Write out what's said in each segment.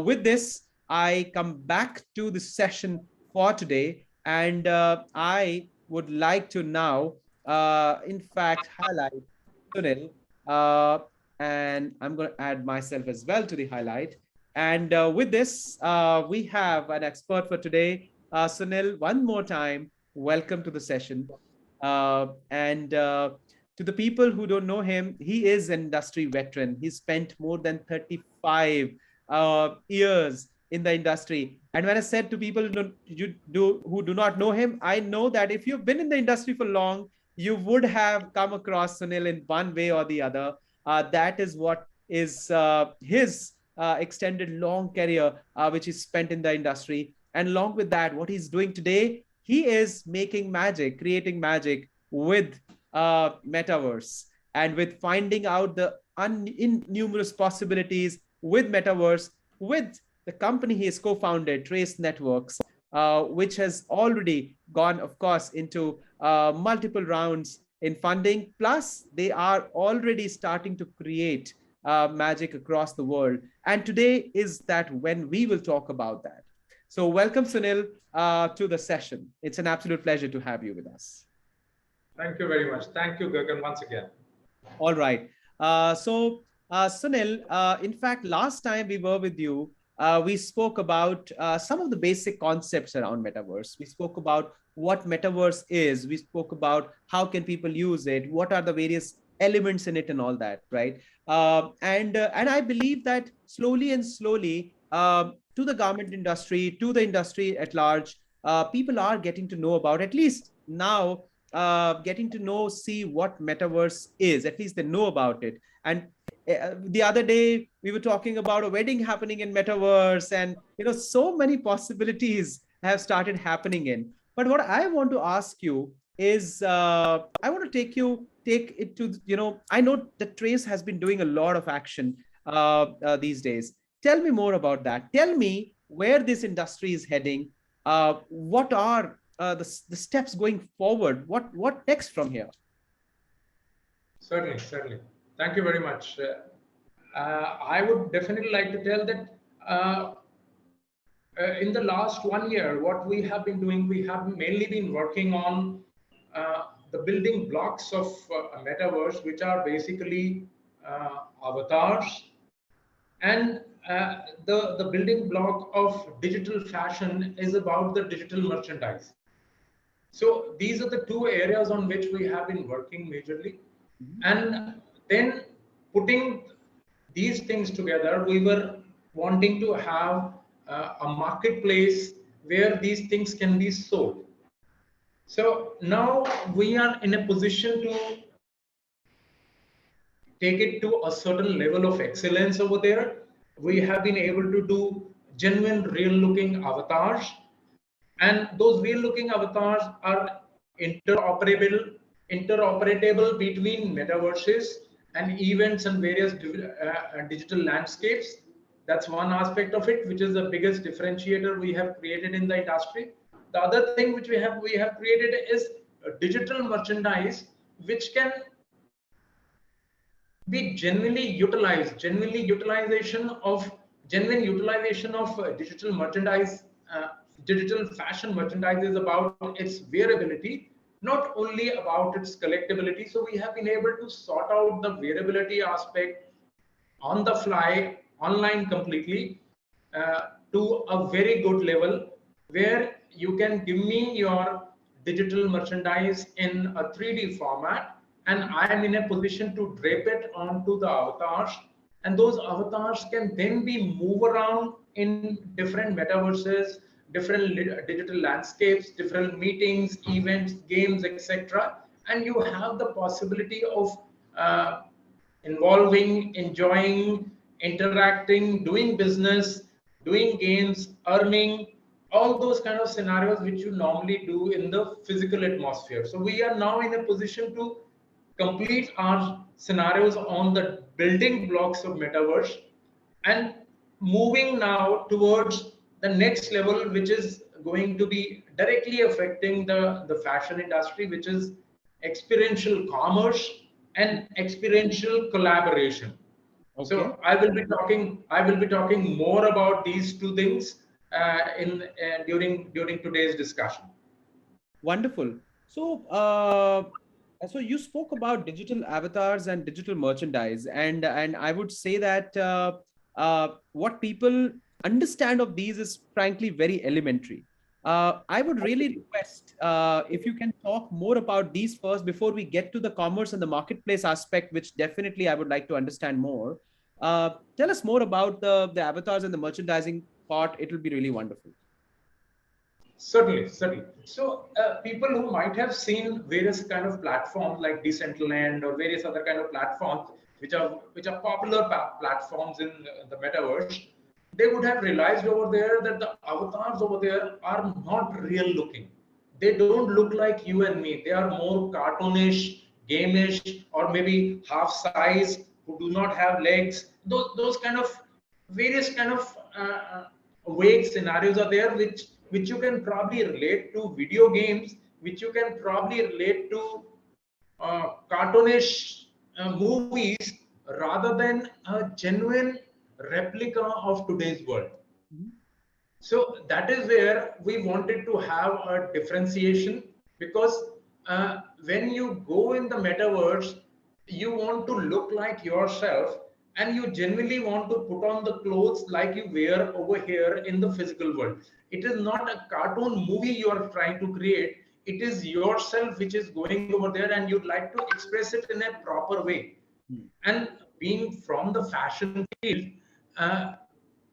With this, I come back to the session for today, and I would like to now, in fact, highlight Sunil, uh, and I'm going to add myself as well to the highlight. And with this, we have an expert for today, Sunil. One more time, welcome to the session. And to the people who don't know him, he is an industry veteran. He spent more than 35 years in the industry. And when I said to people who do not know him, I know that if you've been in the industry for long, you would have come across Sunil in one way or the other. That is what is his extended long career, which is spent in the industry. And along with that, what he's doing today, he is making magic, creating magic with Metaverse, and with finding out the innumerous possibilities with Metaverse, with the company he has co-founded, Trace Networks, which has already gone, of course, into multiple rounds in funding. Plus, they are already starting to create magic across the world. And today is that when we will talk about that. So welcome, Sunil, to the session. It's an absolute pleasure to have you with us. Thank you very much. Thank you, Gagan, once again. All right. Sunil, in fact, last time we were with you, we spoke about some of the basic concepts around Metaverse. We spoke about what Metaverse is. We spoke about how can people use it, what are the various elements in it and all that, right? And I believe that slowly and slowly, to the garment industry, to the industry at large, people are getting to know about, at least now, getting to know, see what Metaverse is. At least they know about it. And the other day we were talking about a wedding happening in Metaverse, and so many possibilities have started happening in. But what I want to ask you is, I want to take it to, I know that Trace has been doing a lot of action these days. Tell me more about that. Tell me where this industry is heading. What are the steps going forward? What next from here? Certainly, certainly. Thank you very much. I would definitely like to tell that in the last 1 year, what we have been doing, we have mainly been working on the building blocks of a metaverse, which are basically avatars, and the building block of digital fashion is about the digital merchandise. So these are the two areas on which we have been working majorly. And then putting these things together, we were wanting to have a marketplace where these things can be sold. So now we are in a position to take it to a certain level of excellence over there. We have been able to do genuine, real looking avatars. And those real looking avatars are interoperable between metaverses and events and various digital landscapes. That's one aspect of it, which is the biggest differentiator we have created in the industry. The other thing which we have created is digital merchandise, which can be genuine utilization of digital merchandise. Digital fashion merchandise is about its wearability, not only about its collectability. So we have been able to sort out the wearability aspect on the fly, online completely, to a very good level, where you can give me your digital merchandise in a 3D format, and I am in a position to drape it onto the avatars, and those avatars can then be moved around in different metaverses, different digital landscapes, different meetings, events, games, etc. And you have the possibility of involving, enjoying, interacting, doing business, doing games, earning, all those kind of scenarios which you normally do in the physical atmosphere. So we are now in a position to complete our scenarios on the building blocks of metaverse, and moving now towards the next level, which is going to be directly affecting the fashion industry, which is experiential commerce and experiential collaboration. Okay. So I will be talking more about these two things in during today's discussion. Wonderful. So, so you spoke about digital avatars and digital merchandise, and I would say that what people understand of these is frankly very elementary. I would really request if you can talk more about these first before we get to the commerce and the marketplace aspect, which definitely I would like to understand more. Tell us more about the avatars and the merchandising part. It will be really wonderful. Certainly, certainly. So, people who might have seen various kind of platforms like Decentraland or various other kind of platforms, which are popular platforms in the metaverse, they would have realized over there that the avatars over there are not real looking. They don't look like you and me. They are more cartoonish, gameish, or maybe half size, who do not have legs. Those kind of various kind of vague scenarios are there, which you can probably relate to video games, which you can probably relate to cartoonish movies, rather than a genuine replica of today's world. Mhm. So that is where we wanted to have a differentiation, because when you go in the metaverse, you want to look like yourself, and you genuinely want to put on the clothes like you wear over here in the physical world. It is not a cartoon movie you are trying to create. It is yourself which is going over there, and you'd like to express it in a proper way. Mhm. And being from the fashion field, uh,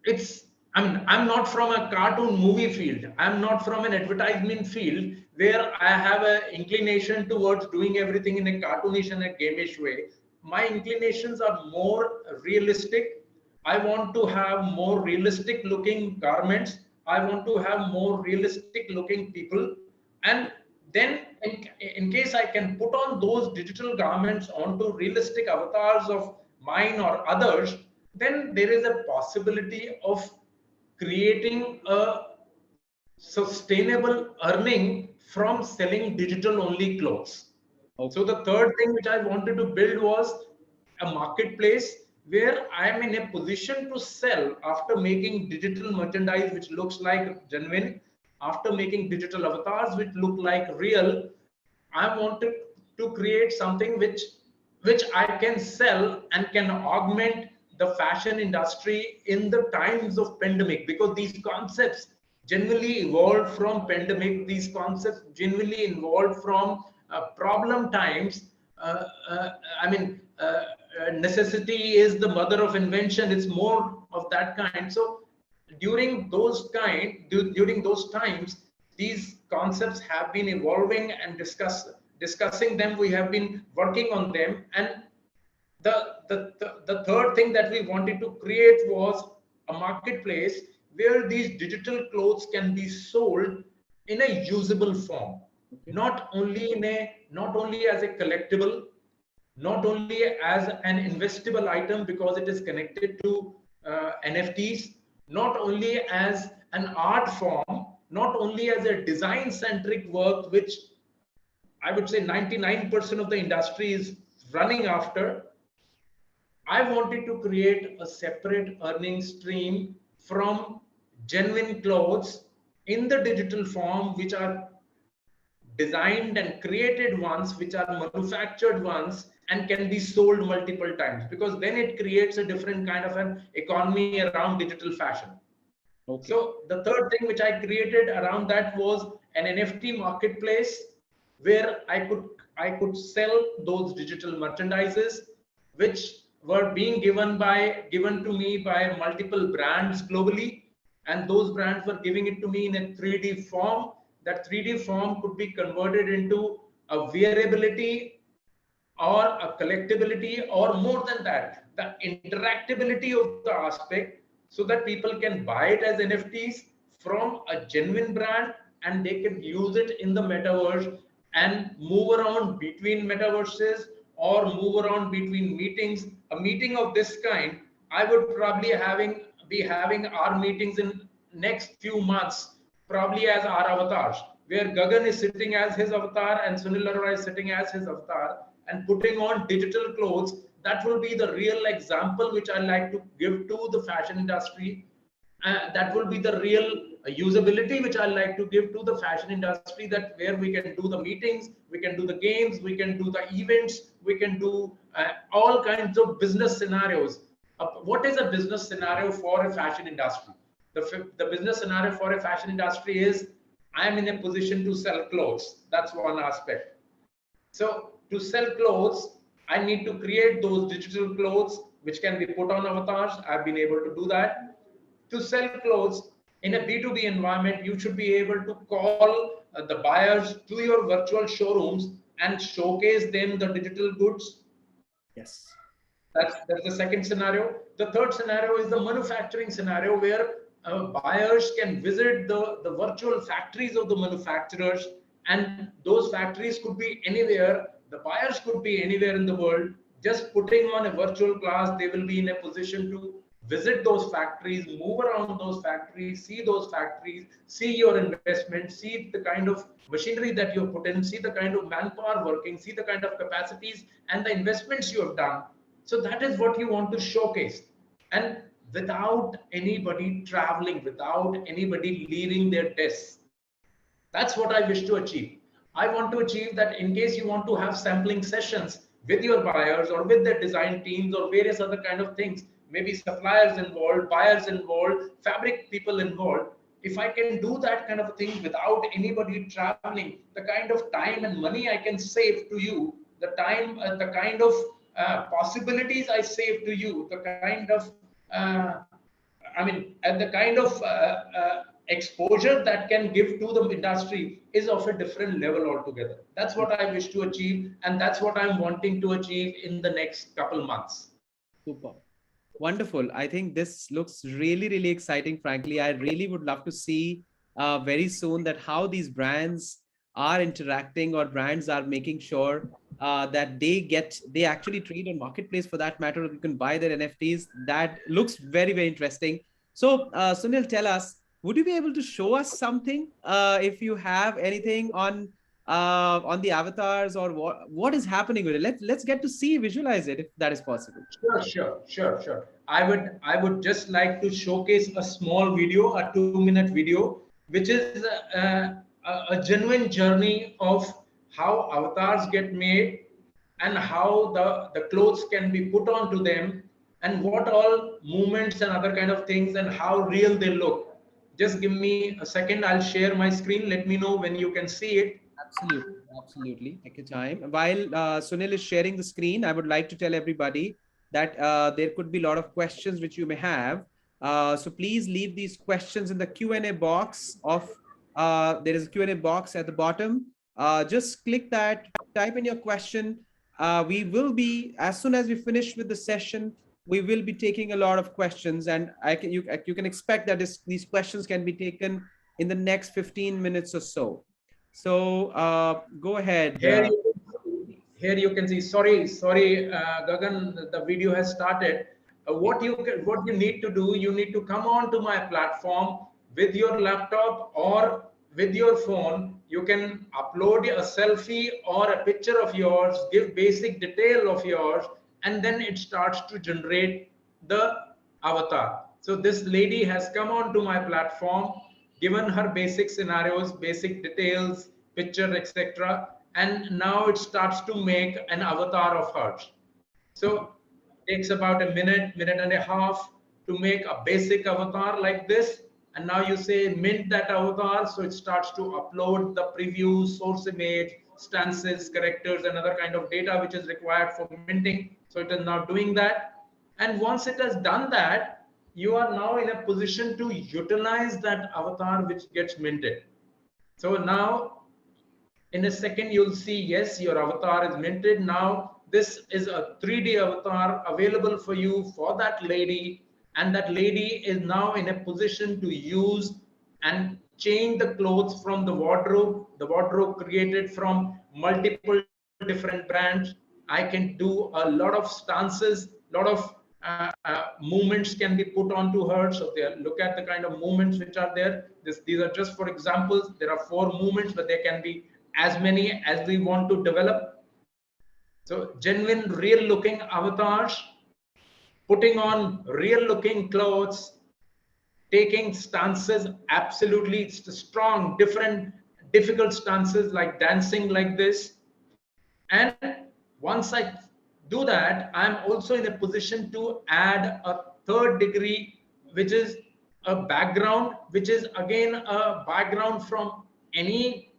it's I'm not from a cartoon movie field. I'm not from an advertisement field where I have an inclination towards doing everything in a cartoonish and a gamish way. My inclinations are more realistic. I want to have more realistic looking garments. I want to have more realistic looking people. And then in case I can put on those digital garments onto realistic avatars of mine or others, then there is a possibility of creating a sustainable earning from selling digital only clothes. So Okay. the third thing which I wanted to build was a marketplace where I am in a position to sell after making digital merchandise which looks like genuine, after making digital avatars which look like real. I wanted to create something which I can sell and can augment the fashion industry in the times of pandemic, because these concepts generally evolved from pandemic. These concepts generally evolved from problem times. Uh, uh, I mean, necessity is the mother of invention. It's more of that kind. So during those times, these concepts have been evolving and discussing them. We have been working on them, and the third thing that we wanted to create was a marketplace where these digital clothes can be sold in a usable form, Okay. not only as a collectible, not only as an investable item because it is connected to NFTs, not only as an art form, not only as a design centric work, which I would say 99% of the industry is running after. I wanted to create a separate earning stream from genuine clothes in the digital form, which are designed and created ones, which are manufactured ones, and can be sold multiple times, because then it creates a different kind of an economy around digital fashion. Okay. So the third thing which I created around that was an NFT marketplace where I could sell those digital merchandises, which were being given to me by multiple brands globally, and those brands were giving it to me in a 3D form. That 3D form could be converted into a wearability or a collectability, or more than that, the interactability of the aspect, so that people can buy it as NFTs from a genuine brand, and they can use it in the metaverse and move around between metaverses or move around between meetings. A meeting of this kind, I would probably be having our meetings in next few months, probably as our avatars, where Gagan is sitting as his avatar and Sunil Arora is sitting as his avatar, and putting on digital clothes that will be the real example which I like to give to the fashion industry. That will be the real usability which I like to give to the fashion industry, that where we can do the meetings, we can do the games, we can do the events, we can do all kinds of business scenarios. What is a business scenario for a fashion industry? The business scenario for a fashion industry is, I am in a position to sell clothes. That's one aspect. So to sell clothes, I need to create those digital clothes which can be put on avatars. I've been able to do that. To sell clothes in a B2B environment, you should be able to call the buyers to your virtual showrooms and showcase them the digital goods. Yes. That's the second scenario. The third scenario is the manufacturing scenario, where buyers can visit the virtual factories of the manufacturers, and those factories could be anywhere. The buyers could be anywhere in the world. Just putting on a virtual class, they will be in a position to visit those factories, move around those factories, see your investment, see the kind of machinery that you have put in, see the kind of manpower working, see the kind of capacities and the investments you have done. So that is what you want to showcase. And without anybody traveling, without anybody leaving their desks. That's what I wish to achieve. I want to achieve that in case you want to have sampling sessions with your buyers or with their design teams or various other kind of things, maybe suppliers involved, buyers involved, fabric people involved. If I can do that kind of a thing without anybody traveling, the kind of time and money I can save to you, the kind of possibilities I save to you, the kind of and the kind of exposure that can give to the industry is of a different level altogether. That's what I wish to achieve, and that's what I'm wanting to achieve in the next couple months. Super. Wonderful. I think this looks really, really exciting. Frankly, I really would love to see very soon that how these brands are interacting, or brands are making sure that they actually trade on marketplace for that matter, or you can buy their NFTs. That looks very, very interesting. So Sunil, tell us, would you be able to show us something if you have anything on the avatars, or what is happening with it? Let's get to see, visualize it, if that is possible. Sure. I would just like to showcase a small video, a 2-minute video, which is a genuine journey of how avatars get made and how the clothes can be put onto them, and what all movements and other kind of things and how real they look. Just give me a second. I'll share my screen. Let me know when you can see it. Absolutely, absolutely. Take your time. While Sunil is sharing the screen, I would like to tell everybody that there could be a lot of questions which you may have. So please leave these questions in the Q&A box of, there is a Q&A box at the bottom. Just click that, type in your question. We will be, as soon as we finish with the session, we will be taking a lot of questions, and you can expect that these questions can be taken in the next 15 minutes or so. So go ahead. Here you can see. Sorry, Gagan. The video has started. What you need to do, you need to come on to my platform with your laptop or with your phone. You can upload a selfie or a picture of yours, give basic detail of yours, and then it starts to generate the avatar. So this lady has come on to my platform, given her basic scenarios, basic details, picture, etc. And now it starts to make an avatar of hers. So it takes about a minute and a half to make a basic avatar like this. And now you say mint that avatar. So it starts to upload the preview, source image, stances, characters, and other kind of data which is required for minting. So it is now doing that. And once it has done that, you are now in a position to utilize that avatar which gets minted. So now in a second, you'll see, yes, your avatar is minted. Now this is a 3D avatar available for you for that lady. And that lady is now in a position to use and change the clothes from the wardrobe created from multiple different brands. I can do a lot of stances, a lot of movements can be put onto her. So there, look at the kind of movements which are there. These are just for examples. There are 4 movements, but there can be as many as we want to develop. So So genuine, real looking avatars, putting on real looking clothes, taking stances, absolutely strong, different, difficult stances like dancing like this. And once I do that, I'm also in a position to add a third degree, which is a background, which is again a background from any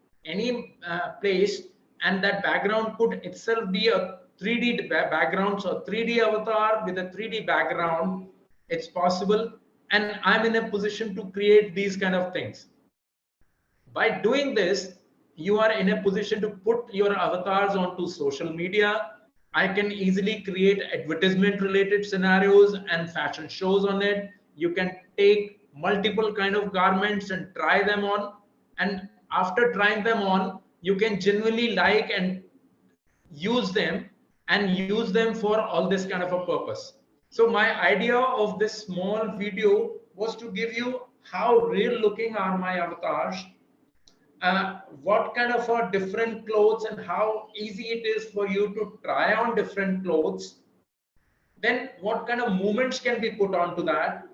place, and that background could itself be a 3D background, so 3D avatar with a 3D background. It's possible, and I'm in a position to create these kind of things. By doing this, you are in a position to put your avatars onto social media. I can easily create advertisement related scenarios and fashion shows on it. You can take multiple kind of garments and try them on, and after trying them on, you can genuinely like and use them, and use them for all this kind of a purpose. So my idea of this small video was to give you how real looking are my avatars, what kind of different clothes and how easy it is for you to try on different clothes, then what kind of movements can be put onto that,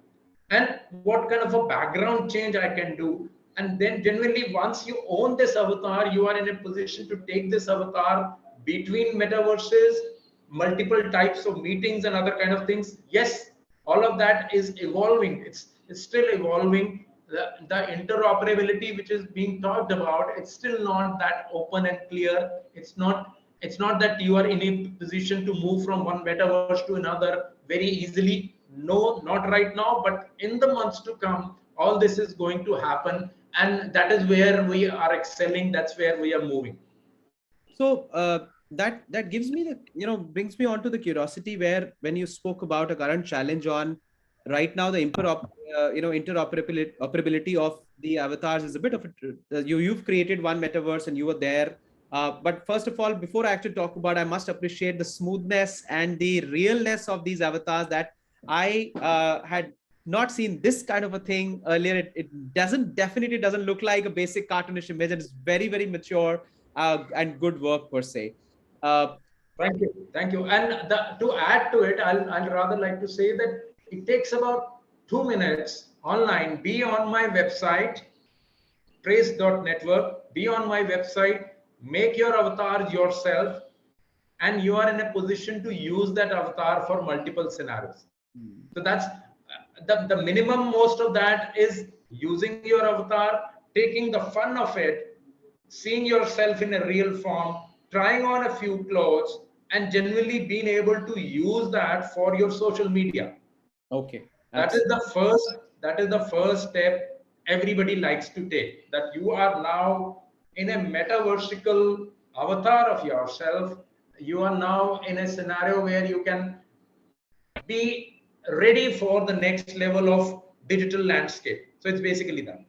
and what kind of a background change I can do. And then generally once you own this avatar, you are in a position to take this avatar between metaverses, multiple types of meetings and other kind of things. Yes, all of that is evolving. It's still evolving. The interoperability which is being talked about, it's still not that open and clear. It's not that you are in a position to move from one metaverse to another very easily. No, not right now, but in the months to come, all this is going to happen, and that is where we are excelling. That's where we are moving. So that gives me the, brings me on to the curiosity where when you spoke about a current challenge on right now, the interoperability of the avatars is a bit of a, you've created one metaverse and you were there. But first of all, before I actually talk about, I must appreciate the smoothness and the realness of these avatars that I had not seen this kind of a thing earlier. It definitely doesn't look like a basic cartoonish image, and it's very, very mature and good work per se. Uh, Thank you. And to add to it, I'll rather like to say that it takes about 2 minutes online. Be on my website, trace.network. Be on my website, make your avatar yourself, and you are in a position to use that avatar for multiple scenarios. So that's the minimum. Most of that is using your avatar, taking the fun of it, seeing yourself in a real form, trying on a few clothes, and genuinely being able to use that for your social media. okay. That is Absolutely. the first. That is the first step everybody likes to take. That you are now in a metaversical avatar of yourself. You are now in a scenario where you can be ready for the next level of digital landscape. So it's basically that.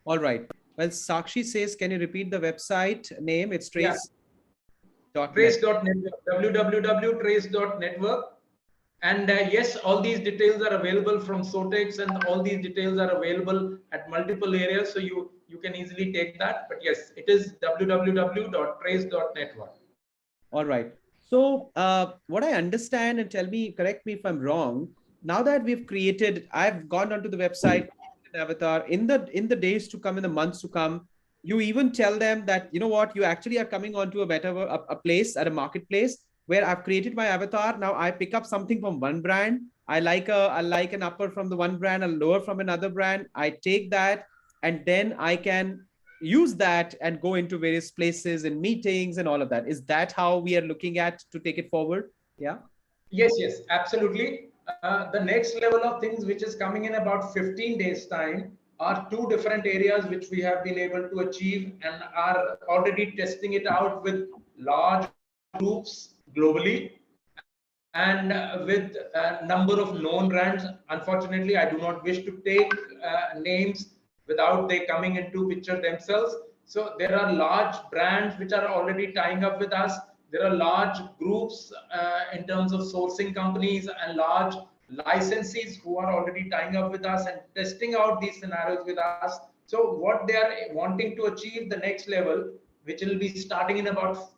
All right. Well, Sakshi says, can you repeat the website name? It's Yeah. trace.net. Trace.network, www.trace.network. And yes, all these details are available from Sowtex, and all these details are available at multiple areas. So you can easily take that. But yes, it is www.trace.network. All right. So what I understand, and tell me, correct me if I'm wrong. Now that we've created, I've gone onto the website, an avatar. In the days to come, in the months to come, you even tell them that, you know what, you actually are coming onto a metaverse, a place at a marketplace where I've created my avatar. Now I pick up something from one brand. I like an upper from the one brand, a lower from another brand. I take that, and then I can use that and go into various places and meetings and all of that. Is that how we are looking at to take it forward? Yeah. Yes, absolutely. The next level of things which is coming in about 15 days time are two different areas which we have been able to achieve and are already testing it out with large groups globally, and with a number of known brands. Unfortunately, I do not wish to take names without they coming into picture themselves. So there are large brands which are already tying up with us. There are large groups in terms of sourcing companies and large licensees who are already tying up with us and testing out these scenarios with us. So what they are wanting to achieve the next level, which will be starting in about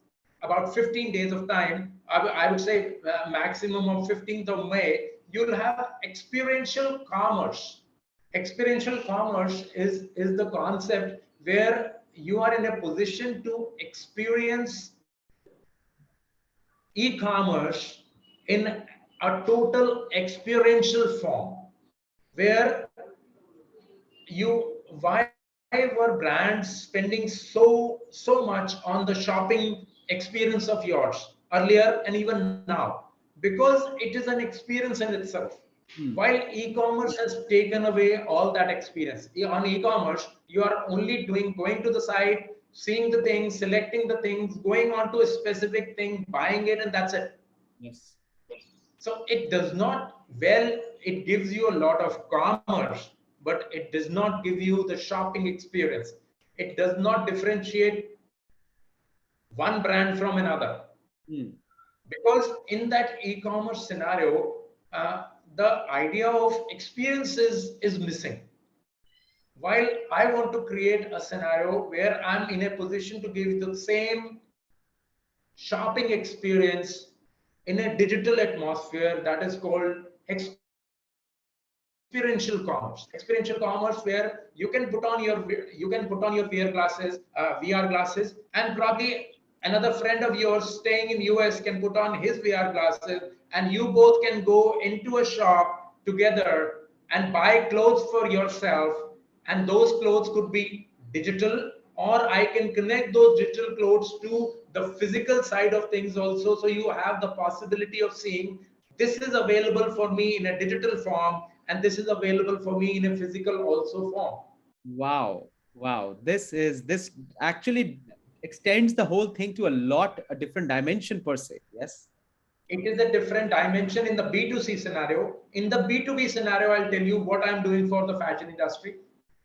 about 15 days of time, I would say maximum of 15th of May, you'll have experiential commerce. Experiential commerce is the concept where you are in a position to experience e-commerce in a total experiential form, where you why were brands spending so much on the shopping experience of yours earlier and even now? Because it is an experience in itself. Hmm. While e-commerce has taken away all that experience. On e-commerce, you are only going to the site, seeing the things, selecting the things, going on to a specific thing, buying it, and that's it. Yes. So it does not, well, it gives you a lot of commerce, but it does not give you the shopping experience. It does not differentiate one brand from another. Hmm. Because in that e-commerce scenario, the idea of experiences is missing. While I want to create a scenario where I'm in a position to give the same shopping experience in a digital atmosphere, that is called experiential commerce. Experiential commerce, where you can put on your VR glasses, VR glasses, and probably another friend of yours staying in US can put on his VR glasses, and you both can go into a shop together and buy clothes for yourself, and those clothes could be digital, or I can connect those digital clothes to the physical side of things also, so you have the possibility of seeing this is available for me in a digital form, and this is available for me in a physical also form. Wow. Wow. This actually extends the whole thing to a different dimension per se. Yes. It is a different dimension in the B2C scenario. In the B2B scenario, I'll tell you what I'm doing for the fashion industry.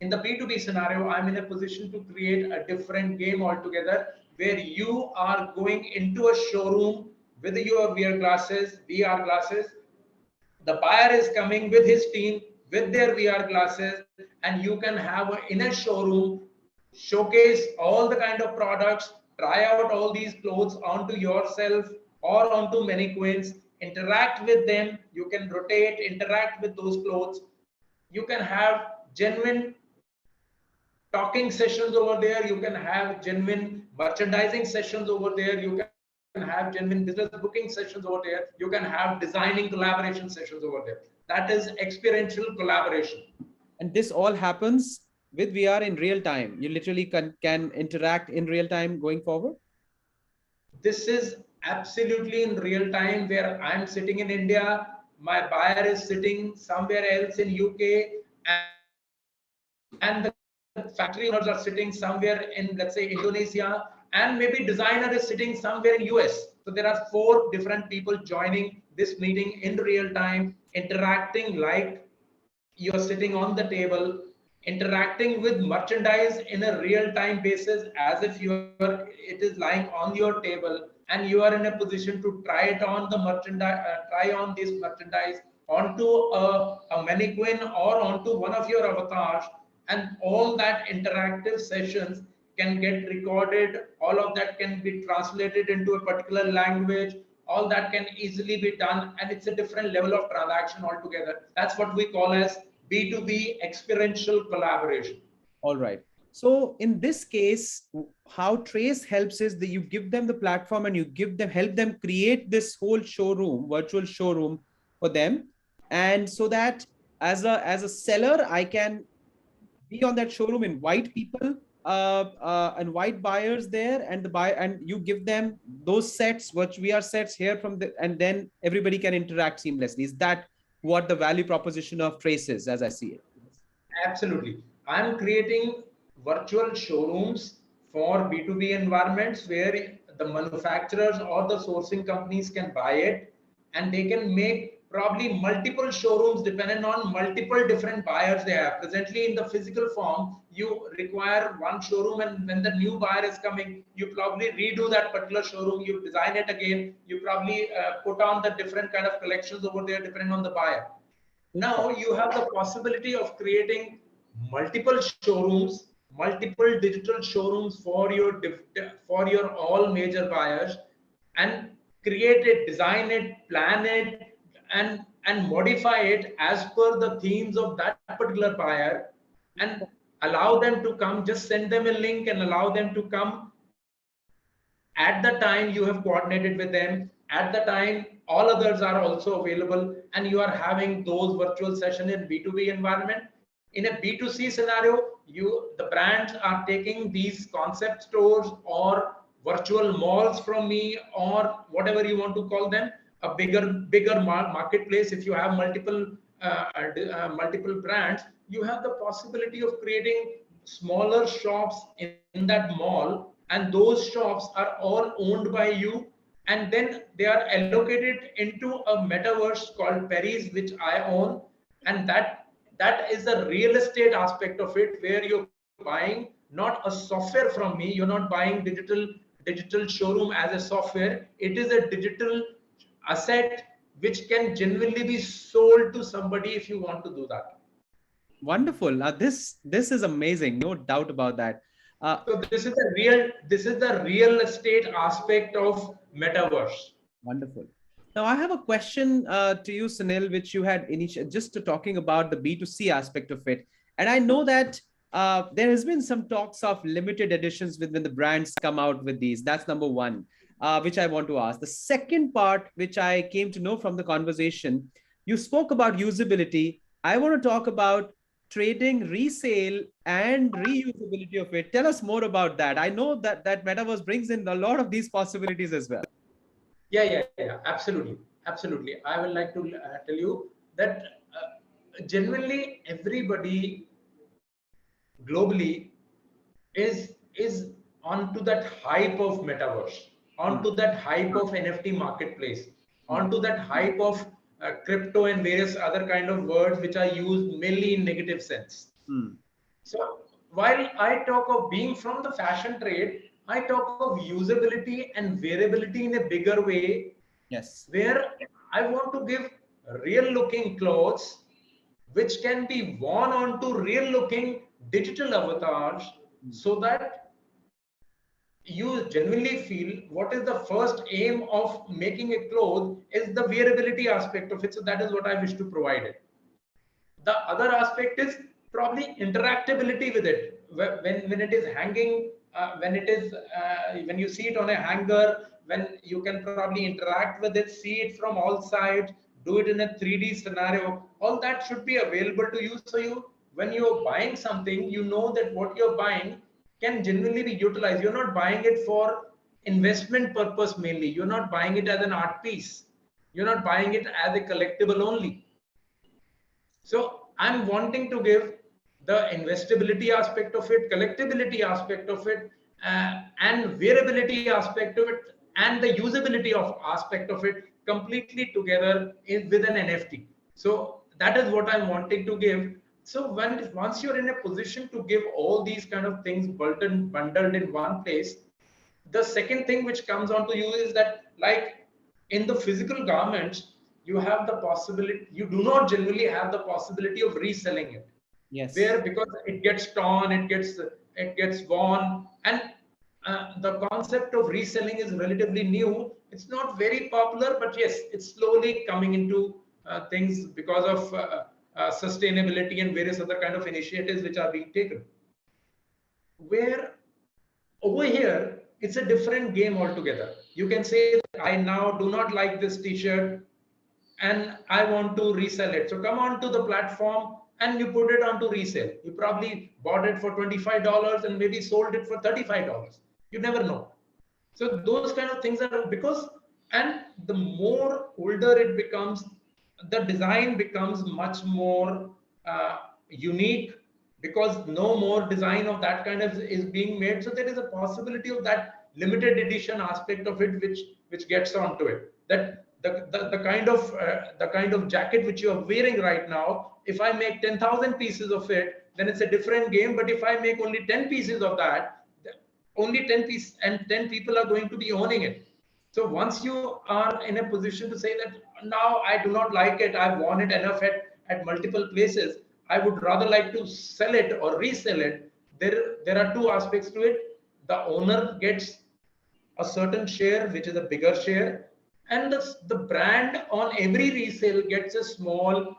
In the B2B scenario, I'm in a position to create a different game altogether, where you are going into a showroom with your VR glasses. The buyer is coming with his team with their VR glasses, and you can have an inner showroom, showcase all the kind of products, try out all these clothes onto yourself or onto mannequins, interact with them. You can rotate, interact with those clothes. You can have genuine talking sessions over there. You can have genuine merchandising sessions over there. You can have genuine business booking sessions over there. You can have designing collaboration sessions over there. That is experiential collaboration. And this all happens with VR in real time. You literally can interact in real time going forward. This is absolutely in real time, where I'm sitting in India, my buyer is sitting somewhere else in UK, and the factory owners are sitting somewhere in, let's say, Indonesia, and maybe designer is sitting somewhere in US. So there are 4 different people joining this meeting in real time, interacting like you're sitting on the table, interacting with merchandise in a real time basis, as if it is lying on your table, and you are in a position to try it on the merchandise, try on this merchandise onto a mannequin or onto one of your avatars, and all that interactive sessions can get recorded. All of that can be translated into a particular language. All that can easily be done, and it's a different level of transaction altogether. That's what we call as B2B experiential collaboration. All right. So in this case, how Trace helps is that you give them the platform and you help them create this whole showroom, virtual showroom for them. And so that as a seller, I can be on that showroom, invite people and white buyers there, and the buy and you give them those sets, which we are sets here from the, and then everybody can interact seamlessly. Is that what the value proposition of Trace is, as I see it? Absolutely. I'm creating virtual showrooms for B2B environments, where the manufacturers or the sourcing companies can buy it, and they can make probably multiple showrooms depending on multiple different buyers they have. Presently, in the physical form, you require one showroom, and when the new buyer is coming, you probably redo that particular showroom, you design it again, you probably put on the different kind of collections over there depending on the buyer. Now you have the possibility of creating multiple showrooms, multiple digital showrooms for your all major buyers, and create it, design it, plan it, and modify it as per the themes of that particular buyer, and allow them to come. Just send them a link and allow them to come at the time you have coordinated with them. At the time all others are also available, and you are having those virtual session in B2B environment. In a B2C scenario, the brands are taking these concept stores or virtual malls from me, or whatever you want to call them, a bigger marketplace. If you have multiple brands, you have the possibility of creating smaller shops in that mall, and those shops are all owned by you, and then they are allocated into a metaverse called Paris, which I own. And that is the real estate aspect of it, where you're buying not a software from me. You're not buying digital showroom as a software. It is a digital asset which can genuinely be sold to somebody if you want to do that. Wonderful. This is amazing. No doubt about that. So this is the real estate aspect of metaverse. Wonderful. Now, I have a question to you, Sunil, which you had just talking about the B2C aspect of it. And I know that there has been some talks of limited editions when the brands come out with these. That's number one, which I want to ask. The second part, which I came to know from the conversation, you spoke about usability. I want to talk about trading, resale, and reusability of it. Tell us more about that. I know that Metaverse brings in a lot of these possibilities as well. Yeah, absolutely. I would like to tell you that genuinely everybody globally is onto that hype of metaverse, Hmm. onto that hype of NFT marketplace, Hmm. onto that hype of crypto and various other kind of words which are used mainly in negative sense. Hmm. So while I talk of being from the fashion trade, I talk of usability and wearability in a bigger way, Yes. where I want to give real looking clothes which can be worn onto real looking digital avatars, Hmm. so that you genuinely feel what is the first aim of making a cloth is the wearability aspect of it. So that is what I wish to provide it. The other aspect is probably interactability with it. When it is hanging, when you see it on a hanger, when you can probably interact with it, see it from all sides, do it in a 3D scenario, all that should be available to you. So you, when you're buying something, you know that what you're buying can genuinely be utilized. You're not buying it for investment purpose mainly. You're not buying it as an art piece. You're not buying it as a collectible only. So I'm wanting to give the investability aspect of it, collectability aspect of it, and wearability aspect of it, and the usability of aspect of it completely together with an NFT. So that is what I'm wanting to give. So once you're in a position to give all these kind of things bundled in one place, the second thing which comes on to you is that, like in the physical garments, you have the possibility, you do not generally have the possibility of reselling it, Yes. where because it gets torn, it gets worn, and the concept of reselling is relatively new. It's not very popular, but yes, it's slowly coming into things because of sustainability and various other kind of initiatives which are being taken. Where over here, it's a different game altogether. You can say that I now do not like this t-shirt and I want to resell it. So come on to the platform and you put it onto resale. You probably bought it for $25 and maybe sold it for $35. You never know. So those kind of things are because, and the more older it becomes, the design becomes much more unique, because no more design of that kind of is being made. So there is a possibility of that limited edition aspect of it, which gets onto it. That the kind of jacket which you are wearing right now, if I make 10,000 pieces of it, then it's a different game. But if I make only 10 pieces of that, only 10 pieces and 10 people are going to be owning it. So once you are in a position to say that now I do not like it, I've worn it enough at multiple places, I would rather like to sell it or resell it. There are two aspects to it. The owner gets a certain share, which is a bigger share, and the brand on every resale gets a small,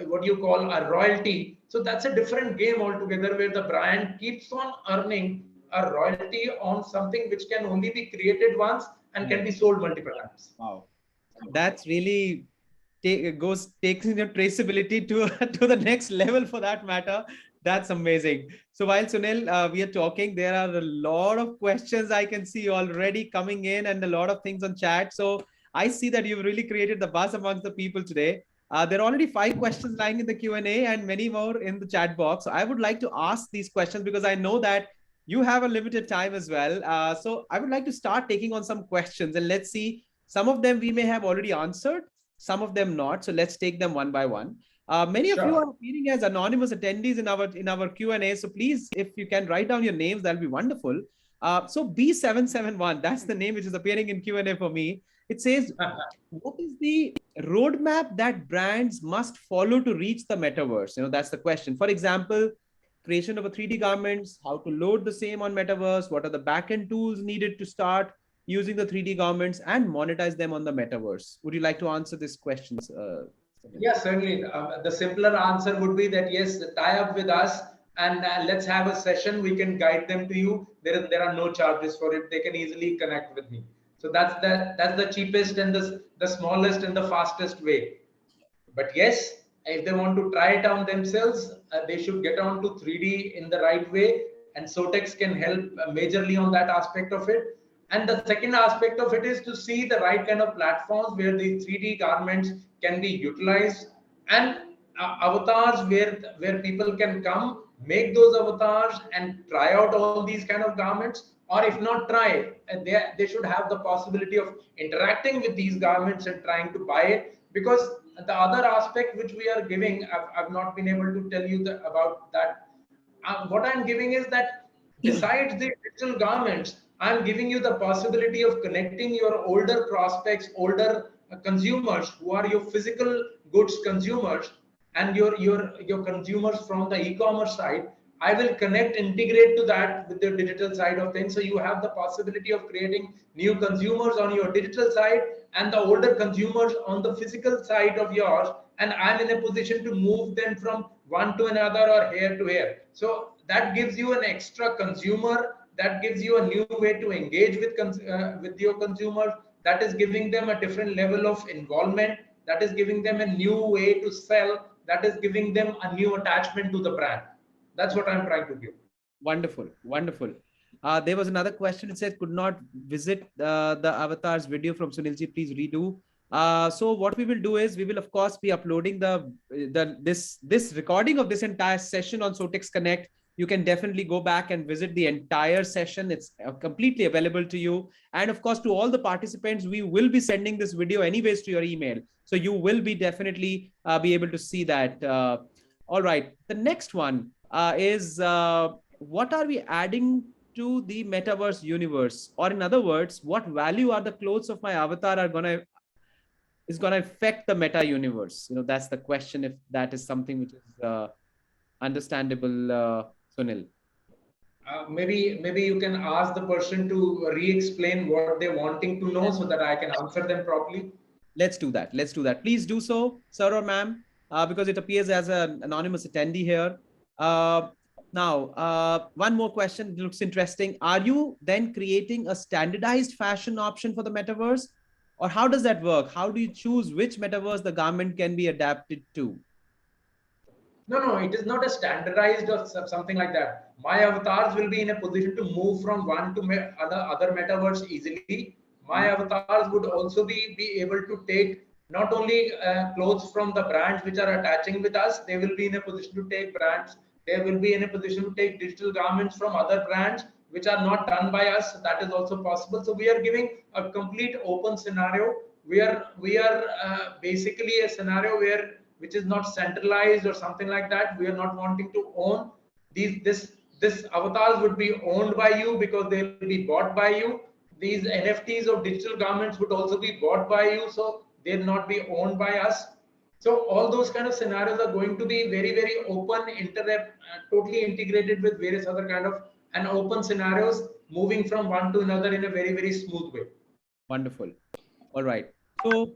what you call a royalty. So that's a different game altogether, where the brand keeps on earning a royalty on something which can only be created once and can be sold multiple times. Wow, that's really taking your traceability to to the next level for that matter. That's amazing. So while Sunil, we are talking, there are a lot of questions I can see already coming in and a lot of things on chat. So I see that you've really created the buzz amongst the people today. There are already 5 questions lying in the Q&A and many more in the chat box. So I would like to ask these questions because I know that you have a limited time as well. So I would like to start taking on some questions and let's see. Some of them we may have already answered, some of them not. So let's take them one by one. Many of you Sure. are appearing as anonymous attendees in our Q&A. So please, if you can write down your names, that'll be wonderful. So B771, that's the name which is appearing in Q&A for me. It says, what is the roadmap that brands must follow to reach the metaverse? That's the question. For example, creation of a 3D garments, how to load the same on metaverse, what are the backend tools needed to start using the 3D garments and monetize them on the metaverse? Would you like to answer these questions? Yes, certainly. The simpler answer would be that yes, tie up with us and let's have a session. We can guide them to you. There are no charges for it. They can easily connect with me. So that's the cheapest and the smallest and the fastest way. But yes, if they want to try it on themselves, they should get on to 3D in the right way, and Sowtex can help majorly on that aspect of it. And the second aspect of it is to see the right kind of platforms where the 3D garments can be utilized, and avatars where people can come, make those avatars and try out all these kind of garments, or if not try, they should have the possibility of interacting with these garments and trying to buy it. Because the other aspect which we are giving, I've not been able to tell you about that. What I'm giving is that besides the digital garments, I'm giving you the possibility of connecting your older prospects, older consumers who are your physical goods consumers, and your consumers from the e-commerce side. I will connect, integrate to that with the digital side of things. So you have the possibility of creating new consumers on your digital side and the older consumers on the physical side of yours. And I'm in a position to move them from one to another or here to here. So that gives you an extra consumer. That gives you a new way to engage with your consumers. That is giving them a different level of involvement. That is giving them a new way to sell. That is giving them a new attachment to the brand. That's what I'm trying to give. Wonderful, wonderful. There was another question. It said, could not visit the avatars video from Sunilji. Please redo. So what we will do is we will of course be uploading this recording of this entire session on SowtexConnect. You can definitely go back and visit the entire session. It's completely available to you. And of course, to all the participants, we will be sending this video anyways to your email. So you will be definitely be able to see that. All right. The next one is what are we adding to the metaverse universe? Or in other words, what value are the clothes of my avatar are going to affect the meta universe? That's the question, if that is something which is understandable, Sunil. Maybe you can ask the person to re-explain what they're wanting to know so that I can answer them properly. Let's do that. Let's do that. Please do so, sir or ma'am, because it appears as an anonymous attendee here. Now, one more question. It looks interesting. Are you then creating a standardized fashion option for the metaverse? Or how does that work? How do you choose which metaverse the garment can be adapted to? No, it is not a standardized or something like that. My avatars will be in a position to move from one to other metaverse easily. My avatars would also be able to take not only clothes from the brands which are attaching with us, they will be in a position to take brands. They will be in a position to take digital garments from other brands which are not done by us. That is also possible. So we are giving a complete open scenario. We are basically a scenario where which is not centralized or something like that. We are not wanting to own these. This avatars would be owned by you because they'll be bought by you. These NFTs or digital garments would also be bought by you, so they'll not be owned by us. So all those kind of scenarios are going to be very open, totally integrated with various other kind of and open scenarios. moving from one to another in a very, very smooth way. Wonderful. All right. So,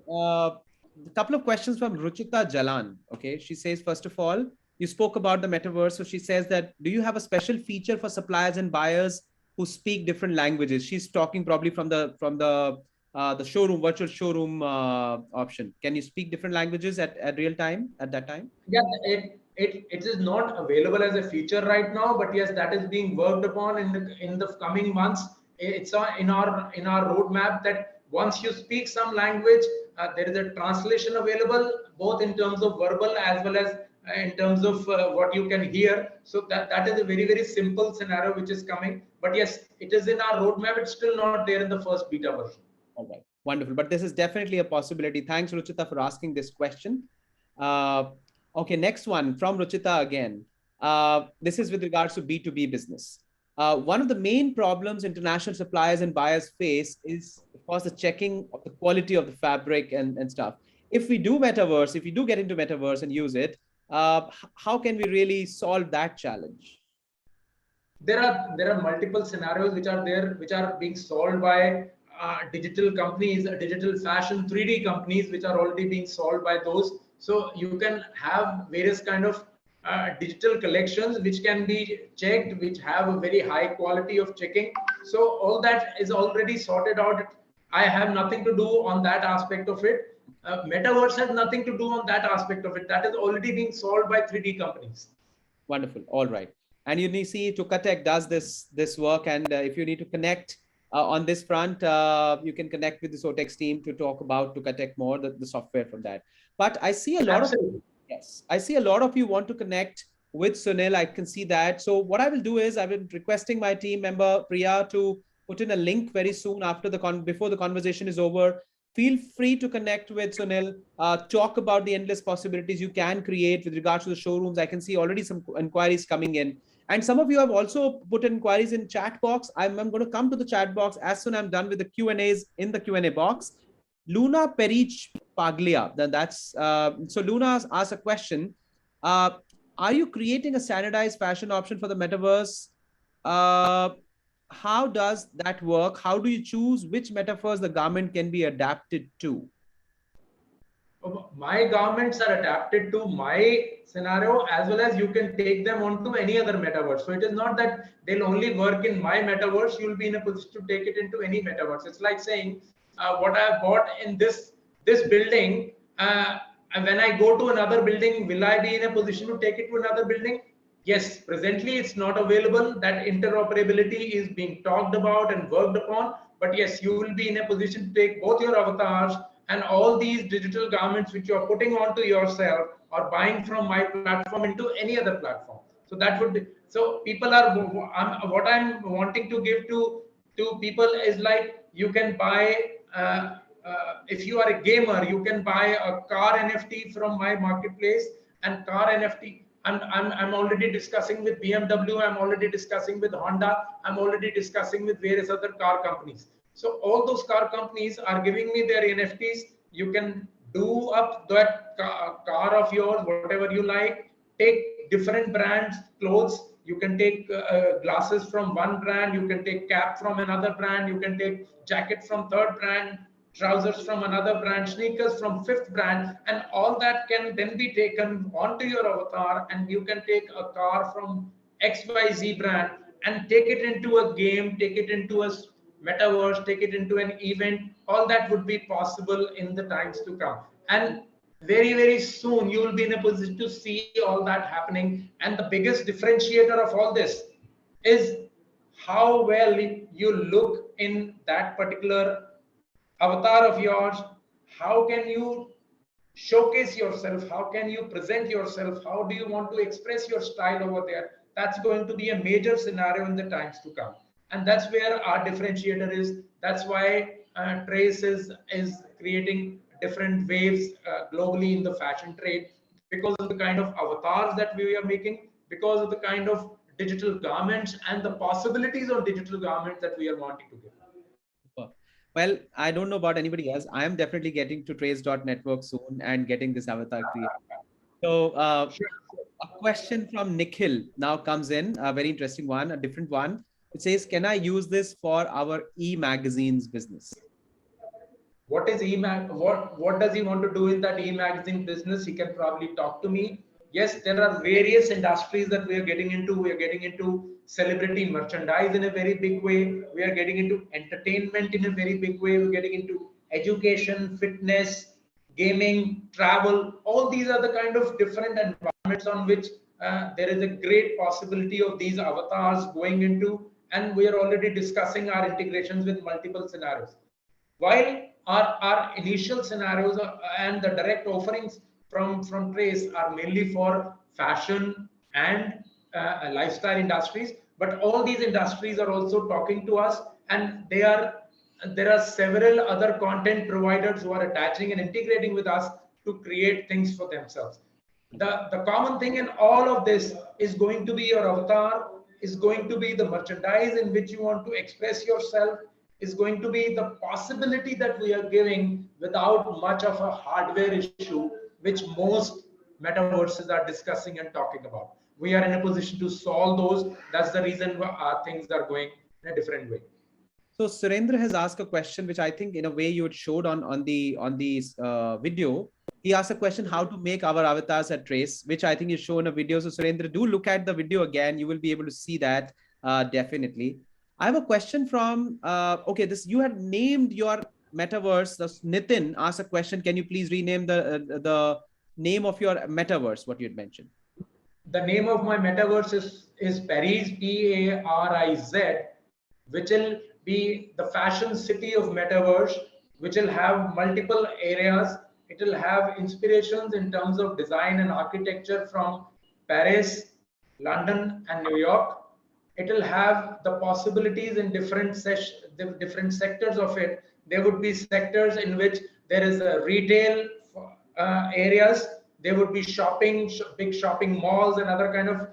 a couple of questions from Ruchita Jalan. Okay. She says, first of all, you spoke about the metaverse. So she says that, do you have a special feature for suppliers and buyers who speak different languages? She's talking probably from the showroom, virtual showroom option. Can you speak different languages at real time at that time? Yeah, it is not available as a feature right now, but yes, that is being worked upon in the coming months. It's in our roadmap that once you speak some language, there is a translation available both in terms of verbal as well as in terms of what you can hear. So that is a very, very simple scenario which is coming. But yes, it is in our roadmap. It's still not there in the first beta version. All right. Wonderful. But this is definitely a possibility. Thanks, Ruchita, for asking this question. Uh, okay, next one from Ruchita again. This is with regards to B2B business. One of the main problems international suppliers and buyers face is, of course, the checking of the quality of the fabric and stuff. If we do metaverse, if we do get into metaverse and use it, how can we really solve that challenge? There are multiple scenarios which are there, which are being solved by digital companies, digital fashion 3D companies, which are already being solved by those. So you can have various kind of digital collections which can be checked, which have a very high quality of checking. So all that is already sorted out. I have nothing to do on that aspect of it. Metaverse has nothing to do on that aspect of it. That is already being solved by 3D companies. Wonderful. All right. And you need see Tukatech does this work. And if you need to connect on this front, you can connect with the Sowtex team to talk about Tukatech more, the software from that. But I see a lot Absolutely. of, yes, I see a lot of you want to connect with Sunil. I can see that. So what I will do is I've been requesting my team member Priya to put in a link very soon after before the conversation is over. Feel free to connect with Sunil, talk about the endless possibilities you can create with regards to the showrooms. I can see already some inquiries coming in. And some of you have also put inquiries in chat box. I'm going to come to the chat box as soon as I'm done with the Q&As in the Q&A box. Luna Perich Paglia, so Luna asked a question. Are you creating a standardized fashion option for the metaverse? How does that work? How do you choose which metaphors the garment can be adapted to? My garments are adapted to my scenario, as well as you can take them onto any other metaverse. So it is not that they'll only work in my metaverse. You'll be in a position to take it into any metaverse. It's like saying what I bought in this building, and when I go to another building, will I be in a position to take it to another building? Yes, presently it's not available. That interoperability is being talked about and worked upon. But yes, you will be in a position to take both your avatars and all these digital garments which you are putting onto yourself or buying from my platform into any other platform. So that would be, so people are, what I'm wanting to give to people is like, you can buy if you are a gamer, you can buy a car NFT from my marketplace. And car NFT, I'm already discussing with BMW, I'm already discussing with Honda, I'm already discussing with various other car companies. So all those car companies are giving me their NFTs. You can do up that car of yours, whatever you like. Take different brands clothes. You can take glasses from one brand. You can take cap from another brand. You can take jacket from third brand, trousers from another brand, sneakers from fifth brand, and all that can then be taken onto your avatar, and you can take a car from XYZ brand and take it into a game, take it into a metaverse, take it into an event. All that would be possible in the times to come. And very, very soon you will be in a position to see all that happening. And the biggest differentiator of all this is how well you look in that particular avatar of yours. How can you showcase yourself? How can you present yourself? How do you want to express your style over there? That's going to be a major scenario in the times to come. And that's where our differentiator is. That's why Trace is creating different waves globally in the fashion trade, because of the kind of avatars that we are making, because of the kind of digital garments and the possibilities of digital garments that we are wanting to give. Well, I don't know about anybody else. I am definitely getting to trace.network soon and getting this avatar created. So Sure. a question from Nikhil now comes in, a very interesting one, a different one. It says, can I use this for our e-magazines business? What is what does he want to do in that e-magazine business? He can probably talk to me. Yes, there are various industries that we are getting into. We are getting into celebrity merchandise in a very big way. We are getting into entertainment in a very big way. We're getting into education, fitness, gaming, travel. All these are the kind of different environments on which there is a great possibility of these avatars going into, and we are already discussing our integrations with multiple scenarios. While our initial scenarios and the direct offerings from Trace are mainly for fashion and lifestyle industries, but all these industries are also talking to us, and there are several other content providers who are attaching and integrating with us to create things for themselves. The common thing in all of this is going to be your avatar, is going to be the merchandise in which you want to express yourself, is going to be the possibility that we are giving without much of a hardware issue, which most metaverses are discussing and talking about. We are in a position to solve those. That's the reason things are going in a different way. So Surendra has asked a question, which I think in a way you had showed on the video. He asked a question, how to make our avatars at Trace, which I think is shown in a video. So Surendra, do look at the video again. You will be able to see that definitely. I have a question from, okay, this you had named your metaverse. Nitin asked a question. Can you please rename the name of your metaverse, what you had mentioned? The name of my metaverse is Paris, Pariz, which will be the fashion city of metaverse, which will have multiple areas. It will have inspirations in terms of design and architecture from Paris, London, and New York. It will have the possibilities in different sectors of it. There would be sectors in which there is a retail areas. There would be big shopping malls and other kind of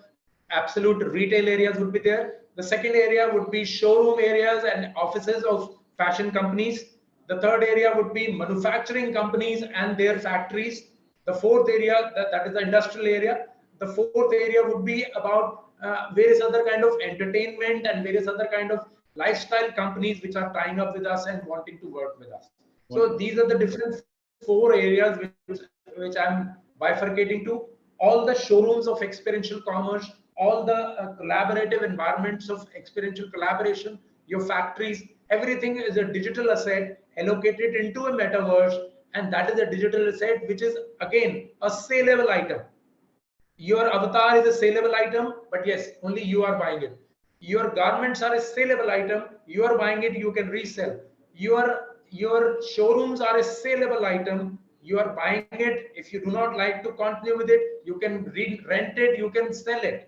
absolute retail areas would be there. The second area would be showroom areas and offices of fashion companies. The third area would be manufacturing companies and their factories. The fourth area, that is the industrial area. The fourth area would be about various other kind of entertainment and various other kind of lifestyle companies which are tying up with us and wanting to work with us. So these are the different four areas which I'm bifurcating to. All the showrooms of experiential commerce, all the collaborative environments of experiential collaboration, your factories, everything is a digital asset allocated into a metaverse, and that is a digital asset which is again a saleable item. Your avatar is a saleable item, but yes, only you are buying it. Your garments are a saleable item, you are buying it, you can resell. Your showrooms are a saleable item, you are buying it. If you do not like to continue with it, you can rent it, you can sell it.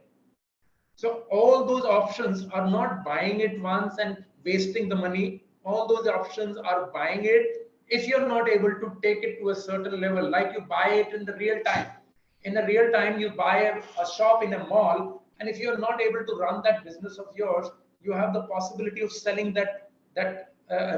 So all those options are not buying it once and wasting the money. All those options are buying it if you're not able to take it to a certain level, like you buy it in the real time. In the real time, you buy a shop in a mall, and if you're not able to run that business of yours, you have the possibility of selling that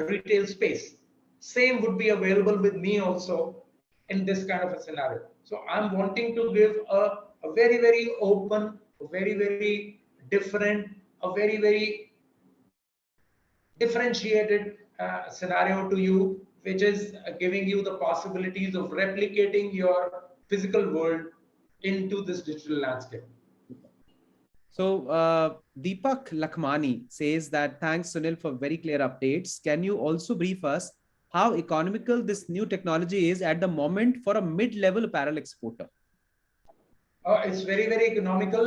retail space. Same would be available with me also in this kind of a scenario. So I'm wanting to give a very, very open, a very, very different, a very, very differentiated scenario to you, which is giving you the possibilities of replicating your physical world into this digital landscape. So Deepak Lakhmani says that thanks Sunil for very clear updates. Can you also brief us how economical this new technology is at the moment for a mid-level apparel exporter? It's very, very economical.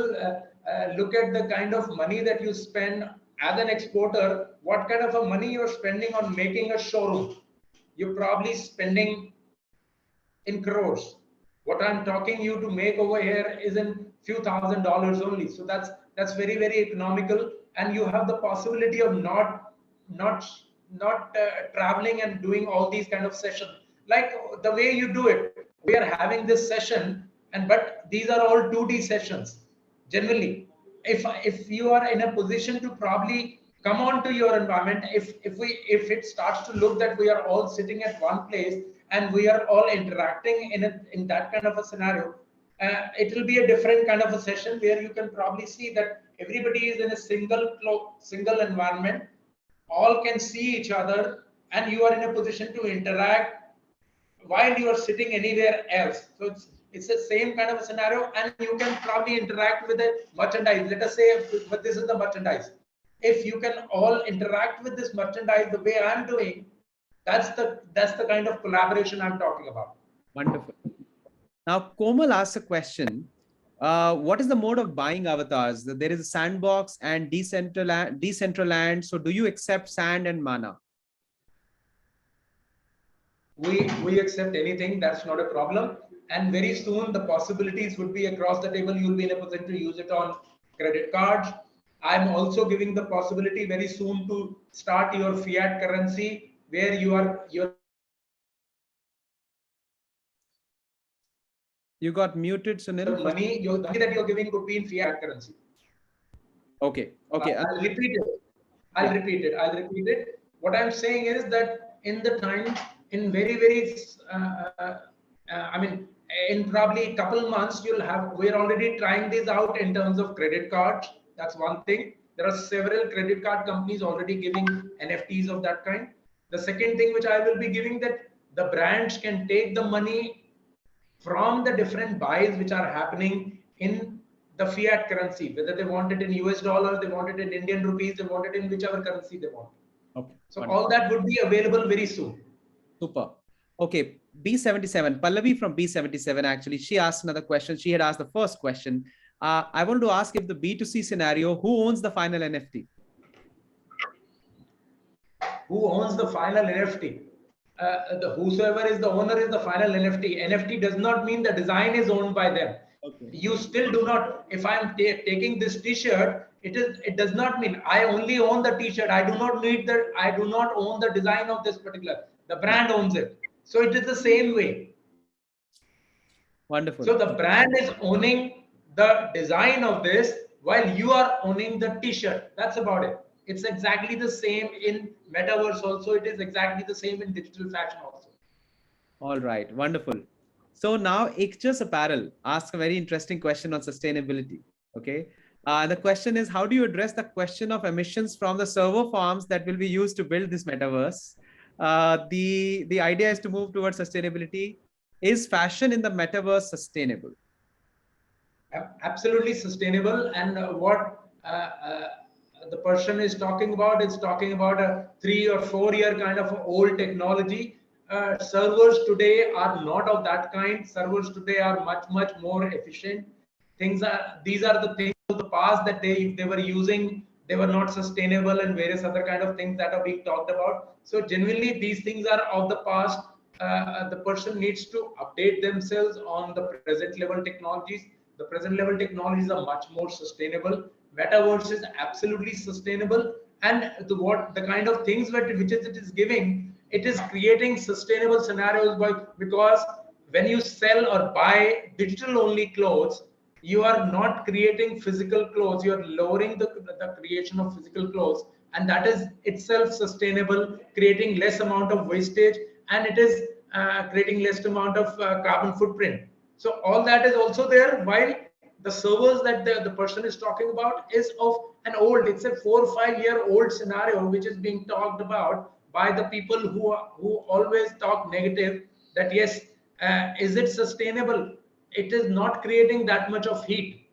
Look at the kind of money that you spend as an exporter. What kind of a money you're spending on making a showroom? You're probably spending in crores. What I'm talking you to make over here is in few $1,000s only. So that's very, very economical, and you have the possibility of not traveling and doing all these kind of sessions like the way you do it. We are having this session, and but these are all 2D sessions generally. If you are in a position to probably come on to your environment, if it starts to look that we are all sitting at one place and we are all interacting in that kind of a scenario, it will be a different kind of a session where you can probably see that everybody is in a single environment, all can see each other, and you are in a position to interact while you are sitting anywhere else. So it's the same kind of a scenario, and you can probably interact with the merchandise. Let us say, but this is the merchandise. If you can all interact with this merchandise the way I'm doing, that's the kind of collaboration I'm talking about. Wonderful. Now, Komal asks a question. What is the mode of buying avatars? There is a sandbox and Decentraland. So do you accept sand and mana? We accept anything, that's not a problem. And very soon the possibilities would be across the table. You'll be in a position to use it on credit cards. I'm also giving the possibility very soon to start your fiat currency, where your You got muted, Sunil. your money that you're giving could be in fiat currency. Okay. Okay. I'll repeat it. I'll repeat it. What I'm saying is that in the time, in very, I mean, in probably a couple months, we're already trying this out in terms of credit cards. That's one thing. There are several credit card companies already giving NFTs of that kind. The second thing which I will be giving, that the brands can take the money from the different buys which are happening in the fiat currency, whether they want it in US dollar, they want it in Indian rupees, they want it in whichever currency they want. Okay. So wonderful. All that would be available very soon. Super. Okay. B77, Pallavi from B77, actually, she asked another question. She had asked the first question. I wanted to ask, if the B2C scenario, who owns the final NFT? Who owns the final NFT? Whosoever is the owner is the final NFT. NFT does not mean the design is owned by them. Okay. You still do not. If I'm taking this T-shirt, it does not mean I only own the T-shirt. I do not need the. I do not own the design of this particular. The brand owns it. So it is the same way. Wonderful. So the brand is owning the design of this, while you are owning the T-shirt. That's about it. It's exactly the same in Metaverse also. It is exactly the same in digital fashion also. All right. Wonderful. So now Ikchus Apparel asks a very interesting question on sustainability. Okay. The question is, how do you address the question of emissions from the server farms that will be used to build this metaverse? The idea is to move towards sustainability. Is fashion in the metaverse sustainable? Absolutely sustainable. And what the person is talking about a 3 or 4 year kind of old technology. Servers today are not of that kind. Servers today are much more efficient. These are the things of the past that they were using. They were not sustainable, and various other kind of things that are being talked about. So genuinely, these things are of the past. The person needs to update themselves on the present level technologies. The present level technologies are much more sustainable. Metaverse is absolutely sustainable, and the kind of things which it is giving, it is creating sustainable scenarios because when you sell or buy digital only clothes, you are not creating physical clothes. You are lowering the creation of physical clothes, and that is itself sustainable, creating less amount of wastage, and it is creating less amount of carbon footprint. So all that is also there, while the servers that the person is talking about is of an old, it's a 4 or 5 year old scenario which is being talked about by the people who always talk negative, that yes, is it sustainable? It is not creating that much of heat.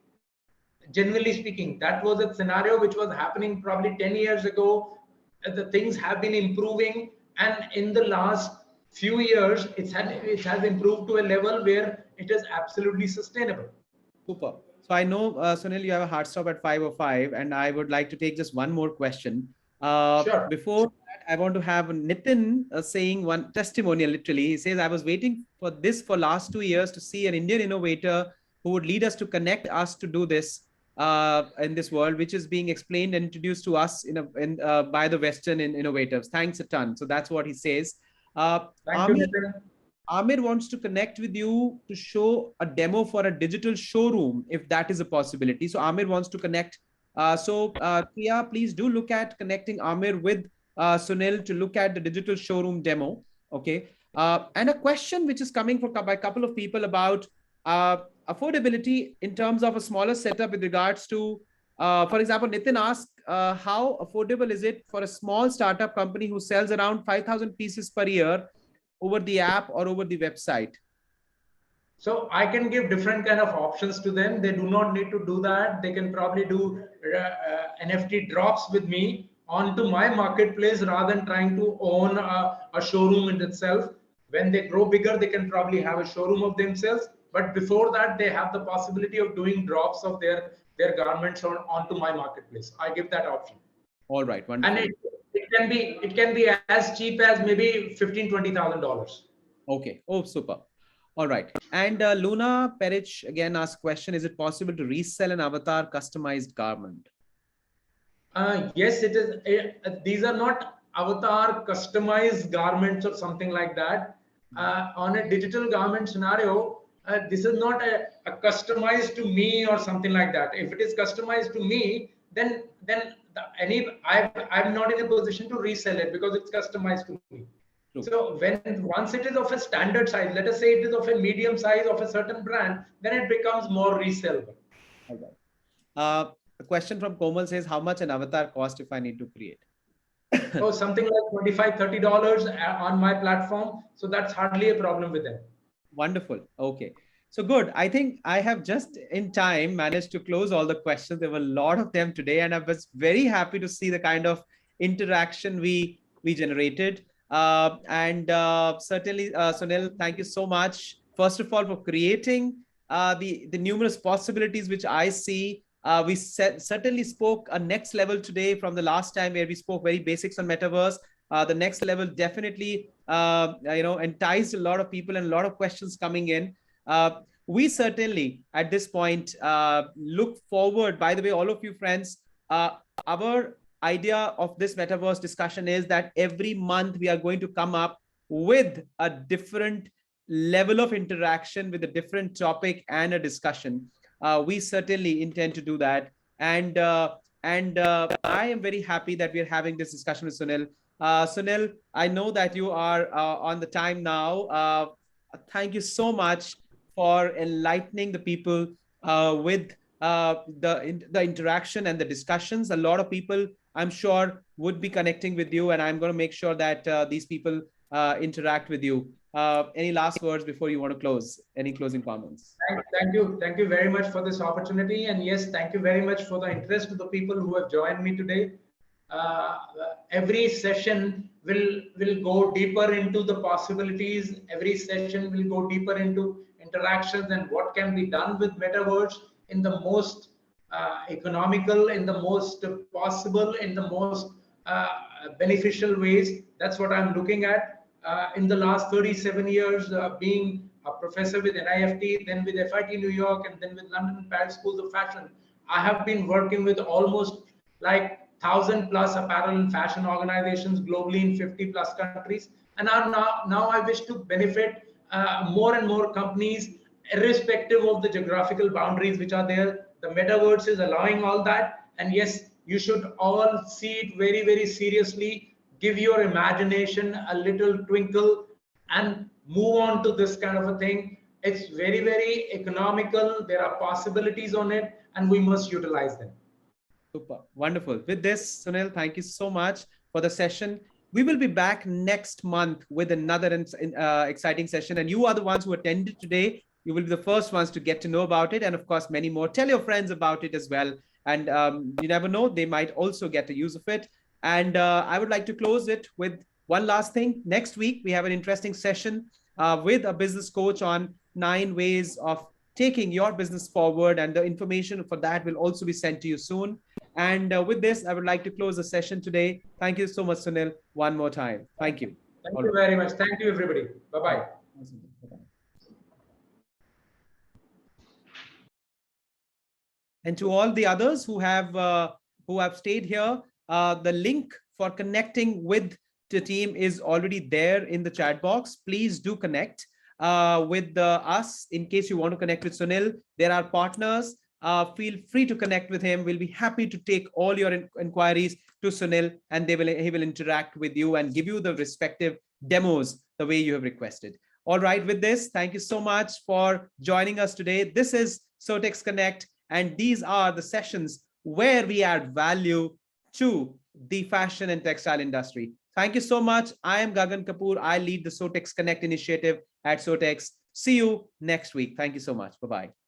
Generally speaking, that was a scenario which was happening probably 10 years ago. The things have been improving, and in the last few years it has improved to a level where it is absolutely sustainable. Super. So I know, Sunil, you have a hard stop at 5:05, and I would like to take just one more question. Sure. Before that, I want to have Nitin saying one testimonial. Literally, he says, I was waiting for this for last 2 years to see an Indian innovator who would lead us to connect us to do this in this world, which is being explained and introduced to us by the Western innovators. Thanks a ton. So that's what he says. Thank you, Nitin. Amir wants to connect with you to show a demo for a digital showroom, if that is a possibility. So Amir wants to connect. Priya, please do look at connecting Amir with Sunil to look at the digital showroom demo. Okay. And a question which is coming by a couple of people about affordability in terms of a smaller setup with regards to, for example, Nitin asked, how affordable is it for a small startup company who sells around 5,000 pieces per year over the app or over the website? So I can give different kind of options to them. They do not need to do that. They can probably do NFT drops with me onto my marketplace rather than trying to own a showroom in itself. When they grow bigger, they can probably have a showroom of themselves. But before that, they have the possibility of doing drops of their garments onto my marketplace. I give that option. All right, And wonderful. it can be as cheap as maybe $15,000-$20,000. Okay. Oh, super. All right. And Luna Perich again asked question, is it possible to resell an avatar customized garment? Yes, it is. These are not avatar customized garments or something like that. On a digital garment scenario, this is not a customized to me or something like that. If it is customized to me, I'm not in a position to resell it because it's customized to me. True. So once it is of a standard size, let us say it is of a medium size of a certain brand, then it becomes more resellable. All right. A question from Komal says, how much an avatar cost if I need to create? Oh, something like $25-$30 on my platform. So that's hardly a problem with them. Wonderful. Okay. So good. I think I have just in time managed to close all the questions. There were a lot of them today, and I was very happy to see the kind of interaction we generated. And certainly, Sunil, thank you so much. First of all, for creating the numerous possibilities which I see. We certainly spoke a next level today from the last time where we spoke very basics on metaverse. The next level definitely enticed a lot of people and a lot of questions coming in. We certainly at this point look forward. By the way, all of you friends, our idea of this metaverse discussion is that every month we are going to come up with a different level of interaction with a different topic and a discussion. We certainly intend to do that. And I am very happy that we are having this discussion with Sunil. Sunil, I know that you are on the time now. Thank you so much for enlightening the people with the interaction and the discussions. A lot of people, I'm sure, would be connecting with you, and I'm going to make sure that these people interact with you. Any last words before you want to close? Any closing comments? Thank you very much for this opportunity. And yes, thank you very much for the interest of the people who have joined me today. Every session will go deeper into the possibilities. Every session will go deeper into interactions and what can be done with metaverse in the most economical, in the most possible, in the most beneficial ways. That's what I'm looking at. In the last 37 years, being a professor with NIFT, then with FIT New York, and then with London and Paris Schools of Fashion, I have been working with almost like 1,000+ apparel and fashion organizations globally in 50+ countries. And now I wish to benefit more and more companies, irrespective of the geographical boundaries which are there. The metaverse is allowing all that. And yes, you should all see it very, very seriously. Give your imagination a little twinkle and move on to this kind of a thing. It's very, very economical. There are possibilities on it, and we must utilize them. Super. Wonderful. With this, Sunil, thank you so much for the session. We will be back next month with another exciting session. And you are the ones who attended today. You will be the first ones to get to know about it. And of course, many more. Tell your friends about it as well. And you never know, they might also get a use of it. And I would like to close it with one last thing. Next week, we have an interesting session with a business coach on 9 ways of taking your business forward. And the information for that will also be sent to you soon. And with this, I would like to close the session today. Thank you so much, Sunil, one more time. Thank you. Thank you very much. Thank you, everybody. Bye-bye. And to all the others who have stayed here, the link for connecting with the team is already there in the chat box. Please do connect with us in case you want to connect with Sunil. There are partners. Feel free to connect with him. We'll be happy to take all your inquiries to Sunil, and he will interact with you and give you the respective demos the way you have requested. All right, with this, thank you so much for joining us today. This is SowtexConnect, and these are the sessions where we add value to the fashion and textile industry. Thank you so much. I am Gagan Kapoor. I lead the SowtexConnect initiative at Sowtex. See you next week. Thank you so much. Bye-bye.